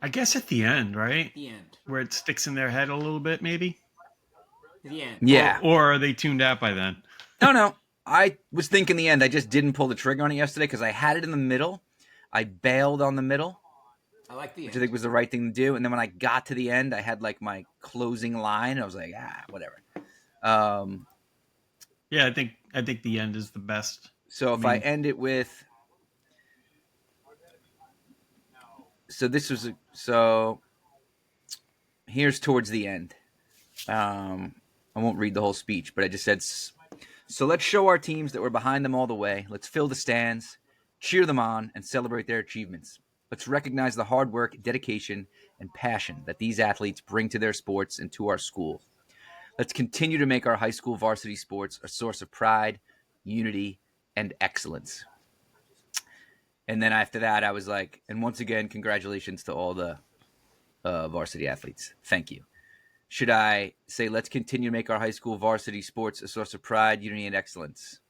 I guess at the end, right? The end. Where it sticks in their head a little bit, maybe? The end. Yeah. Or are they tuned out by then? No. I was thinking the end. I just didn't pull the trigger on it yesterday because I had it in the middle. I bailed on the middle, I like the which end. I think was the right thing to do. And then when I got to the end, I had like my closing line. I was like, whatever. Yeah, I think the end is the best. So if I end it with, so here's towards the end. I won't read the whole speech, but I just said, so let's show our teams that we're behind them all the way. Let's fill the stands, cheer them on, and celebrate their achievements. Let's recognize the hard work, dedication, and passion that these athletes bring to their sports and to our school. Let's continue to make our high school varsity sports a source of pride, unity, and excellence. And then after that, I was like, and once again, congratulations to all the varsity athletes. Thank you. Should I say, let's continue to make our high school varsity sports a source of pride, unity, and excellence?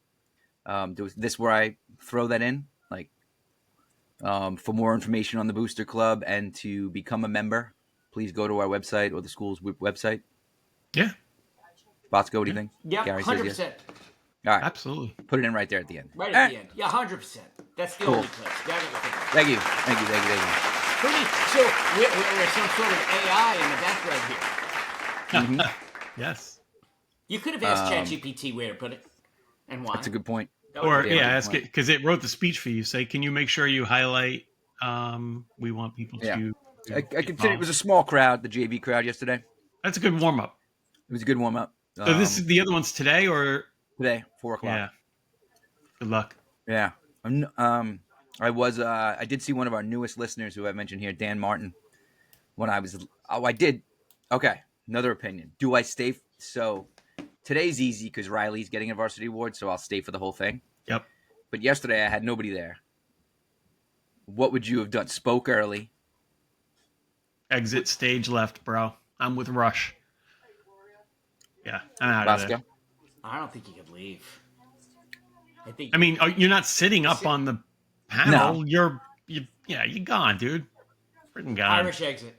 This where I throw that in? Like, for more information on the Booster Club and to become a member, please go to our website or the school's website. Yeah. Bosco, what do you think? Yeah, Gary 100%. says yes. All right. Absolutely. Put it in right there at the end. Right at the end. Yeah, 100%. That's the Cool. only place. Thank you. Pretty. So we're some sort of AI in the background here. Yes. You could have asked ChatGPT where to put it and why. That's a good point. Or Yeah, ask it because it wrote the speech for you. Say, can you make sure you highlight? We want people to. I consider it was a small crowd, the JV crowd yesterday. That's a good warm up. It was a good warm up. So this is the other ones today, or today, 4:00. Yeah. Good luck. Yeah. I did see one of our newest listeners who I mentioned here, Dan Martin. I did. Okay. Another opinion. Do I stay? So today's easy because Riley's getting a varsity award, so I'll stay for the whole thing. Yep. But yesterday I had nobody there. What would you have done? Spoke early. Exit stage left, bro. I'm with Rush. Yeah, I'm out of there. I don't think you could leave. I mean, you're not sitting up on the panel. No. You're gone, dude. Freaking gone. Irish exit.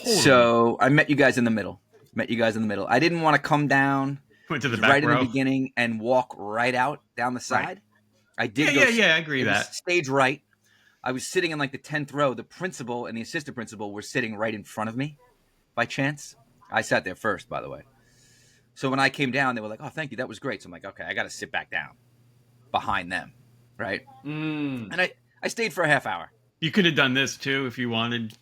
So I met you guys in the middle. I didn't want to come down Went to the back right row. in the beginning and walk right out down the side. Right. I did. Yeah, I agree that. Stage right. I was sitting in like the 10th row. The principal and the assistant principal were sitting right in front of me by chance. I sat there first, by the way. So when I came down, they were like, oh, thank you. That was great. So I'm like, okay, I got to sit back down behind them. Right. And I stayed for a half hour. You could have done this too if you wanted.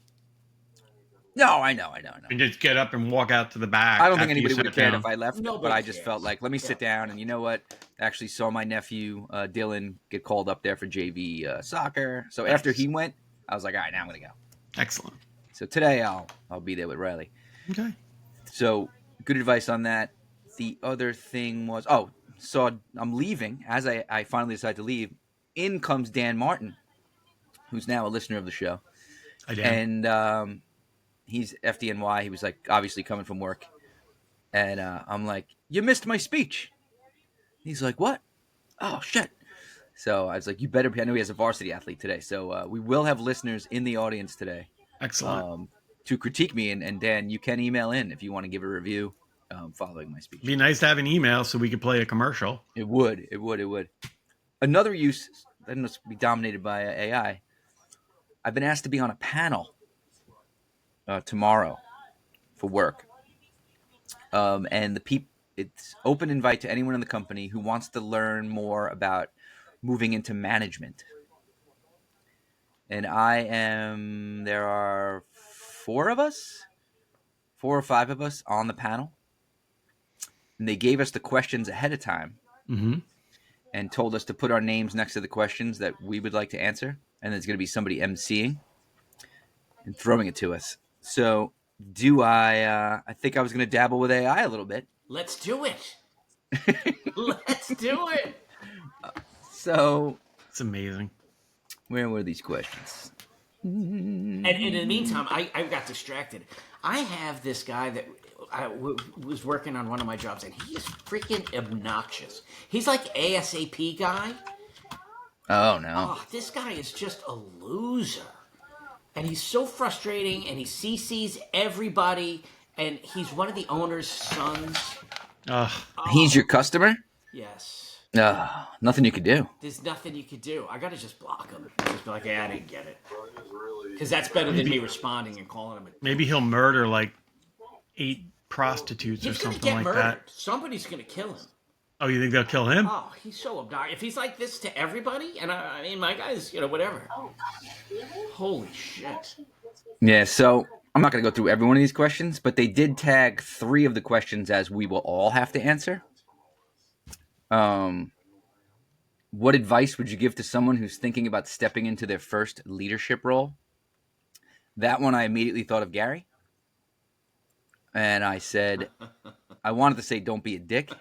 No, I know. And just get up and walk out to the back. I don't think anybody would have cared if I left, Nobody but I just cares. felt like, let me sit down. And you know what? I actually saw my nephew, Dylan, get called up there for JV soccer. So after he went, I was like, all right, now I'm going to go. Excellent. So today I'll be there with Riley. Okay. So good advice on that. The other thing was, so I'm leaving. As I finally decide to leave, in comes Dan Martin, who's now a listener of the show. I did. And he's FDNY. He was like obviously coming from work. And I'm like, you missed my speech. He's like, what? Oh, shit. So I was like, you better be. I know he has a varsity athlete today. So we will have listeners in the audience today. Excellent. To critique me. And Dan, you can email in if you want to give a review following my speech. It'd be nice to have an email so we could play a commercial. It would. Another use that must be dominated by AI. I've been asked to be on a panel tomorrow for work. And it's open invite to anyone in the company who wants to learn more about moving into management. And there are 4 or 5 of us on the panel. And they gave us the questions ahead of time and told us to put our names next to the questions that we would like to answer. And there's going to be somebody emceeing and throwing it to us. So I think I was going to dabble with AI a little bit. Let's do it. Let's do it. So It's amazing. where were these questions? And in the meantime, I got distracted. I have this guy that was working on one of my jobs, and he is freaking obnoxious. He's like ASAP guy. Oh no. Oh, this guy is just a loser. And he's so frustrating, and he CCs everybody, and he's one of the owner's sons. He's your customer? Yes. Nothing you could do. There's nothing you could do. I gotta just block him. Just be like, hey, I didn't get it. Because that's better than me responding and calling him a... Maybe he'll murder like 8 prostitutes or something like that. Somebody's gonna kill him. Oh, you think they'll kill him? Oh, he's so obnoxious. If he's like this to everybody, and I mean, my guy's, whatever. Holy shit. Yeah, so I'm not going to go through every one of these questions, but they did tag 3 of the questions as we will all have to answer. What advice would you give to someone who's thinking about stepping into their first leadership role? That one I immediately thought of Gary. And I said, I wanted to say don't be a dick.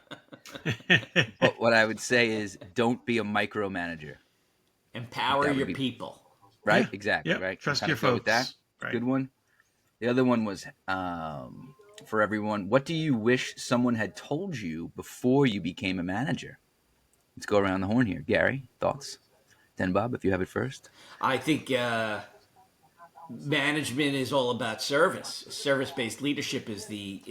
But what I would say is don't be a micromanager. Empower your people. Right? Yeah. Exactly. Yep. Right. Trust Kind your of go with folks. that. Right. Good one. The other one was for everyone. What do you wish someone had told you before you became a manager? Let's go around the horn here. Gary, thoughts? DenBob, if you have it first. I think management is all about service. Service-based leadership is the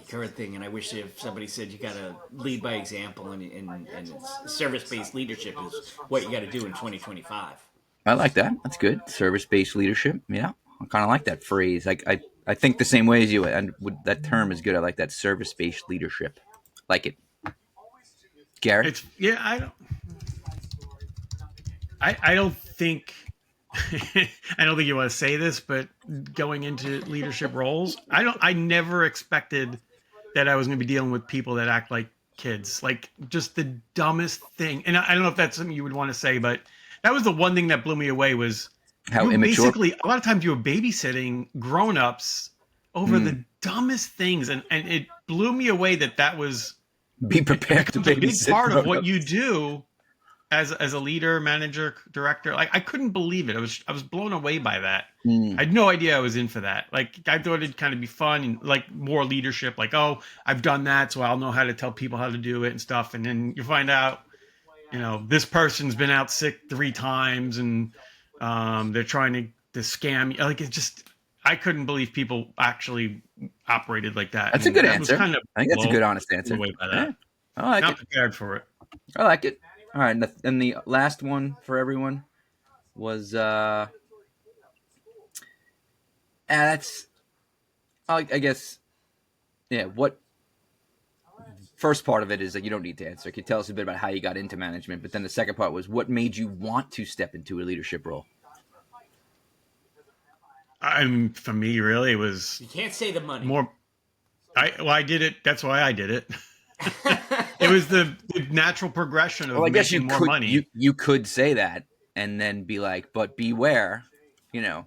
current thing, and I wish if somebody said you got to lead by example, and service-based leadership is what you got to do in 2025. I like that. That's good. Service-based leadership. Yeah, I kind of like that phrase. I think the same way as you, and that term is good. I like that service-based leadership. Like it. Gary? I don't think I don't think you want to say this, but going into leadership roles, I never expected that I was going to be dealing with people that act like kids. Like just the dumbest thing. And I don't know if that's something you would want to say, but that was the one thing that blew me away was how immature. Basically, a lot of times you were babysitting grown-ups over the dumbest things, and it blew me away that was be prepared to babysit. A big part of what you do as a leader, manager, director. Like I couldn't believe it. I was blown away by that. I had no idea I was in for that. Like I thought it'd kind of be fun and like more leadership. Like, oh, I've done that, so I'll know how to tell people how to do it and stuff. And then you find out, this person's been out sick 3 times and they're trying to scam you. Like it's just, I couldn't believe people actually operated like that. That's a good answer. I think that's a good, honest answer. Yeah. I like Not it. prepared for it. I like it. All right, and the last one for everyone was that's I guess what first part of it is that you don't need to answer. Can you tell us a bit about how you got into management? But then the second part was what made you want to step into a leadership role? For me, really, it was... You can't say the money. I did it. That's why I did it. It was the natural progression of making more money. You could say that and then be like, but beware, No,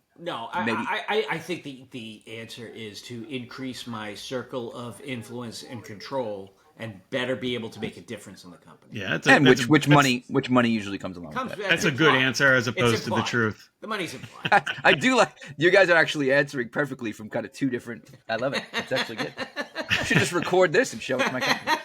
I think the answer is to increase my circle of influence and control and better be able to make a difference in the company. Yeah, which money usually comes along with that. That's a good answer as opposed to the truth. The money's implied. I do like you guys are actually answering perfectly from kind of 2 different. I love it. It's actually good. I should just record this and show it to my company.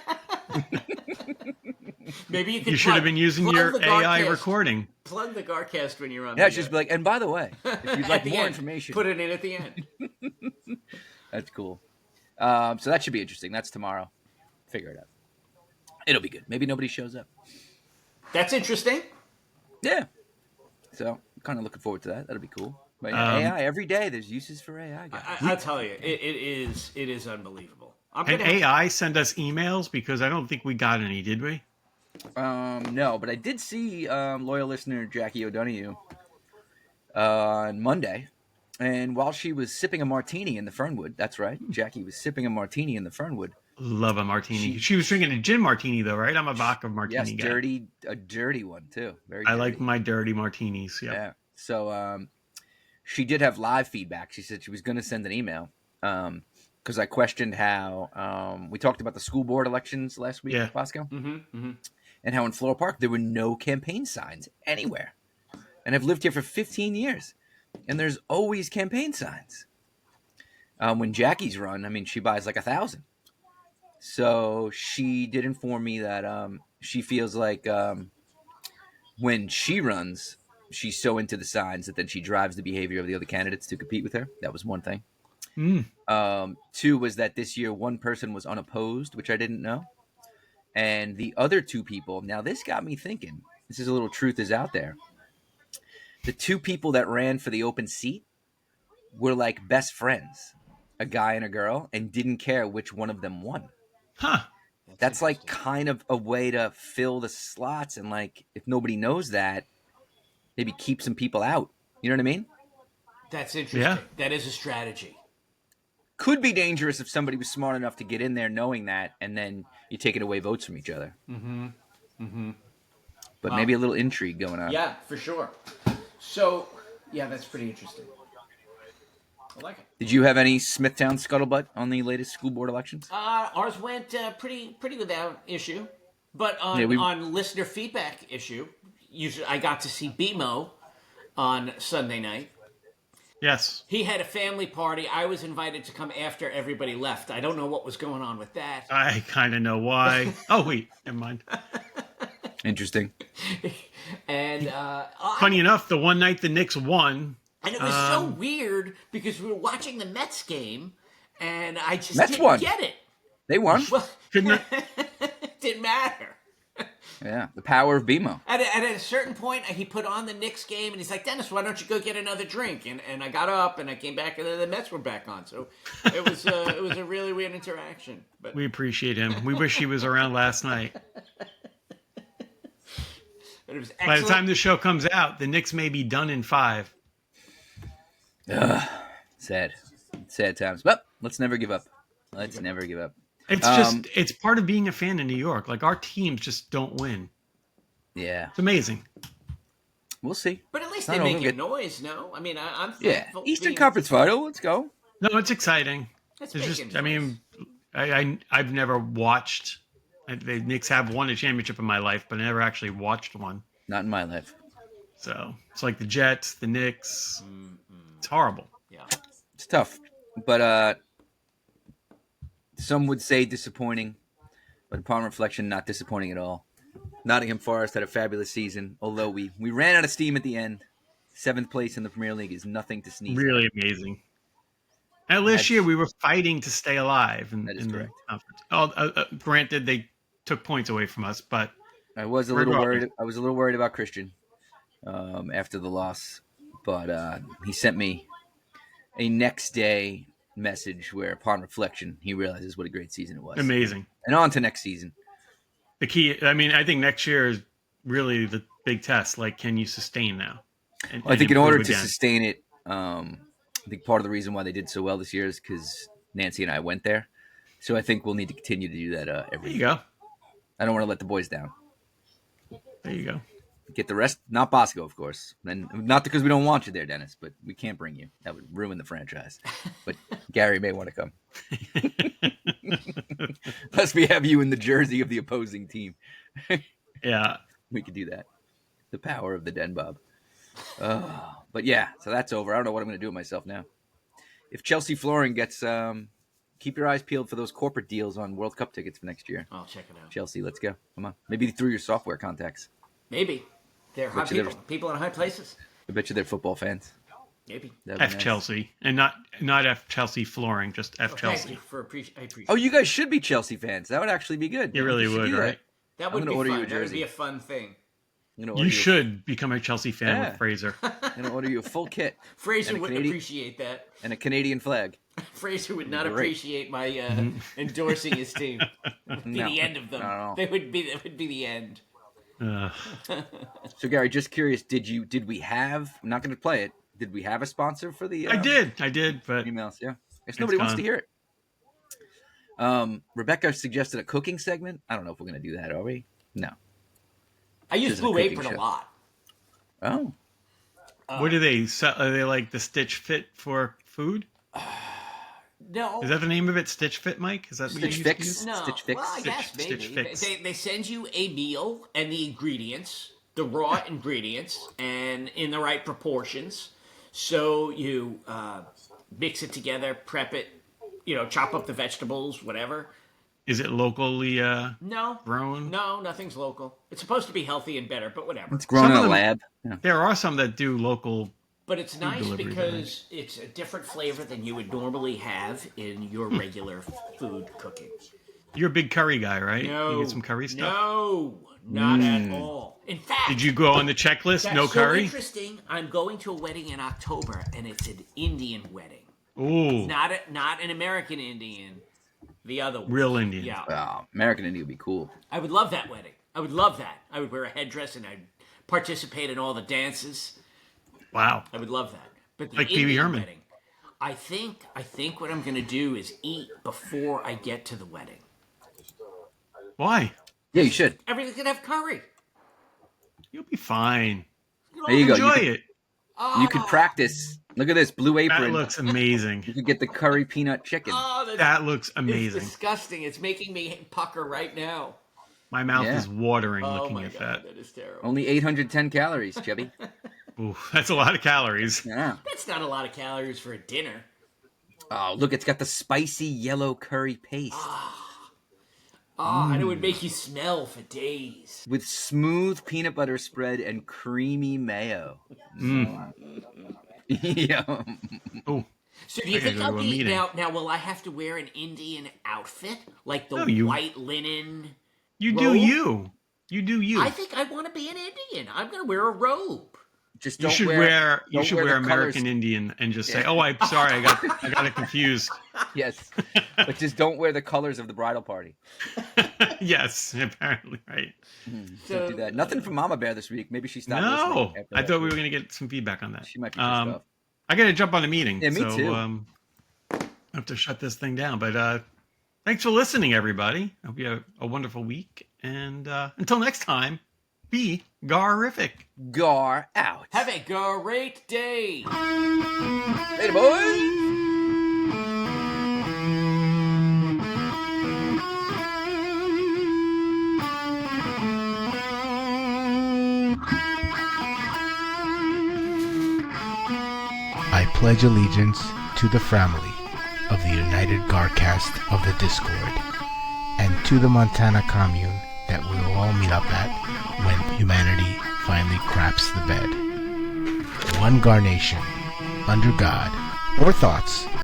Maybe you should have been using your AI recording. Plug the GarCast when you're on. Yeah, just be like, and by the way, if you'd like more information, put it in at the end. That's cool. So that should be interesting. That's tomorrow. Figure it out. It'll be good. Maybe nobody shows up. That's interesting. Yeah. So I'm kind of looking forward to that. That'll be cool. But AI every day. There's uses for AI. I'll tell you, it is unbelievable. And AI send us emails because I don't think we got any, did we? No, but I did see loyal listener Jackie O'Donoghue on Monday, and while she was sipping a martini in the Fernwood, that's right, Jackie was sipping a martini in the Fernwood. Love a martini. She was drinking a gin martini though, right? I'm a vodka martini guy. Yes, a dirty one too. Very. I dirty. like my dirty martinis. Yep. Yeah. So she did have live feedback. She said she was going to send an email. Because I questioned how we talked about the school board elections last week in Pasco, and how in Floral Park there were no campaign signs anywhere. And I've lived here for 15 years, and there's always campaign signs. When Jackie's run, I mean, she buys like 1,000. So she did inform me that she feels like when she runs, she's so into the signs that then she drives the behavior of the other candidates to compete with her. That was one thing. Two was that this year one person was unopposed, which I didn't know. And the other two people, now this got me thinking, this is a little truth is out there. The two people that ran for the open seat were like best friends, a guy and a girl, and didn't care which one of them won. Huh. That's like kind of a way to fill the slots. And like, if nobody knows that, maybe keep some people out. You know what I mean? That's interesting. Yeah. That is a strategy. Could be dangerous if somebody was smart enough to get in there knowing that, and then you're taking away votes from each other. But maybe a little intrigue going on. Yeah, for sure. So, yeah, that's pretty interesting. I like it. Did you have any Smithtown scuttlebutt on the latest school board elections? Ours went pretty without issue, but on on listener feedback issue, I got to see BMO on Sunday night. Yes. He had a family party. I was invited to come after everybody left. I don't know what was going on with that. I kind of know why. Oh, wait. Never mind. Interesting. And Funny enough, the one night the Knicks won. And it was so weird because we were watching the Mets game, and I just Mets didn't won. get it. They won. Well, Couldn't it didn't matter. Yeah, the power of BMO. At a certain point, he put on the Knicks game, and he's like, Dennis, why don't you go get another drink? And I got up, and I came back, and then the Mets were back on. So it was a really weird interaction. But We appreciate him. We wish he was around last night. But it was By the excellent. time the show comes out, the Knicks may be done in 5. Sad times. But let's never give up. Let's never give up. It's just, it's part of being a fan in New York. Like, our teams just don't win. Yeah, It's amazing. we'll see. But at least I they don't make know, a noise, no? I mean, I'm Yeah, thankful. Eastern being- Conference final. Let's go. No, it's exciting. That's It's making just, I mean, I've never watched, the Knicks have won a championship in my life, but I never actually watched one. Not in my life. So it's like the Jets, the Knicks. It's horrible. Yeah. It's tough, but some would say disappointing, but upon reflection, not disappointing at all. Nottingham Forest had a fabulous season, although we ran out of steam at the end. 7th place in the Premier League is nothing to sneeze at. Really amazing. And last year we were fighting to stay alive in, That is in correct. the conference. Granted, they took points away from us, but I was a little worried. I was a little worried about Christian after the loss, but he sent me a next day message where, upon reflection, he realizes what a great season it was. amazing. And on to next season. The key, I mean, I think next year is really the big test. Like, can you sustain now? And, Well, I think in improve order to again? sustain it, I think part of the reason why they did so well this year is because Nancy and I went there. So I think we'll need to continue to do that every There you year. go. I don't want to let the boys down. There you go. Get the rest, not Bosco, of course. And not because we don't want you there, Dennis, but we can't bring you. That would ruin the franchise. But Gary may want to come. Unless we have you in the jersey of the opposing team. Yeah. We could do that. The power of the DenBob. But yeah, so that's over. I don't know what I'm going to do with myself now. If Chelsea Flooring gets, keep your eyes peeled for those corporate deals on World Cup tickets for next year. I'll check it out. Chelsea, let's go. Come on. Maybe through your software contacts. Maybe. They're high Bet you people. People in high places. I bet you they're football fans. Maybe. That'd be F nice. Chelsea. And not F Chelsea Flooring, just F Thank Chelsea. you for I appreciate Oh, you guys should be Chelsea fans. That would actually be good. You really should would, do that. right? That I'm would gonna be order fun. you a That would jersey. be a fun thing. I'm gonna order You should become a Chelsea fan Yeah. with Fraser. I'm going to order you a full kit Fraser And a wouldn't Canadian- appreciate that. and a Canadian flag. Fraser would not Great. appreciate my endorsing his team. That would be No, the end of them. not at all. That would be the end. So, Gary, just curious, did we have, I'm not going to play it, did we have a sponsor for the I did, but emails? Yeah. I guess nobody wants to gone. hear it. Rebecca suggested a cooking segment. I don't know if we're going to do that, are we? No. I use This is a Blue cooking Apron show. a lot. Oh. what do they sell? Are they like the Stitch Fit for food? No. Is that the name of it? Stitch Fit, Mike? Is that what Stitch you Fix? used to use? No. Stitch Fix? Well, I guess Stitch maybe. Fix. They send you a meal and the ingredients, the raw ingredients, and in the right proportions. So you mix it together, prep it, chop up the vegetables, whatever. Is it locally No. grown? No, nothing's local. It's supposed to be healthy and better, but whatever. It's grown Some in of a them- lab. Yeah. There are some that do local. But it's nice delivery because it's a different flavor than you would normally have in your regular food cooking. You're a big curry guy, right? No. You get some curry stuff? No, not at all. In fact, Did you go on the checklist? that's No so curry? interesting. I'm going to a wedding in October, and it's an Indian wedding. Ooh. Not an American Indian. The other one. Real Indian. Yeah. Oh, American Indian would be cool. I would love that wedding. I would love that. I would wear a headdress and I'd participate in all the dances. Wow. I would love that. But the Like Pee Wee Indian Herman. wedding, I think what I'm going to do is eat before I get to the wedding. Why? Yeah, you should. Everything's going to have curry. You'll be fine. There you go. Enjoy You it. You could practice. Look at this blue That apron. looks amazing. You could get the curry peanut chicken. Oh, That looks it's amazing. disgusting. It's making me pucker right now. My mouth Yeah. is watering Oh looking my at god, that. that is terrible. Only 810 calories, Chubby. Ooh, that's a lot of calories. Yeah. That's not a lot of calories for a dinner. Oh, look, it's got the spicy yellow curry paste And it would make you smell for days. with smooth peanut butter spread and creamy mayo. Yum. Oh, So do you I think gotta I'll go to a be meeting. now? Will I have to wear an Indian outfit like the No, you- white linen? you do robe? you. You do you. I think I want to be an Indian. I'm going to wear a robe. Just You don't should wear. wear don't wear the American colors. Indian and just say, "Oh, I'm sorry, I got it confused." Yes, but just don't wear the colors of the bridal party. Yes, apparently, right. Don't do that. Nothing from Mama Bear this week. Maybe she stopped No, listening. after I that thought we week. were gonna get some feedback on that. She might be pissed off. I gotta jump on the meeting. Yeah, me so, too. I have to shut this thing down. But thanks for listening, everybody. I hope you have a wonderful week. And until next time, be Garific. Gar out. Have a great day. Later, boys. I pledge allegiance to the family of the United GarCast of the Discord, and to the Montana commune that we will all meet up at when humanity finally craps the bed. One Gar Nation, under God, or thoughts,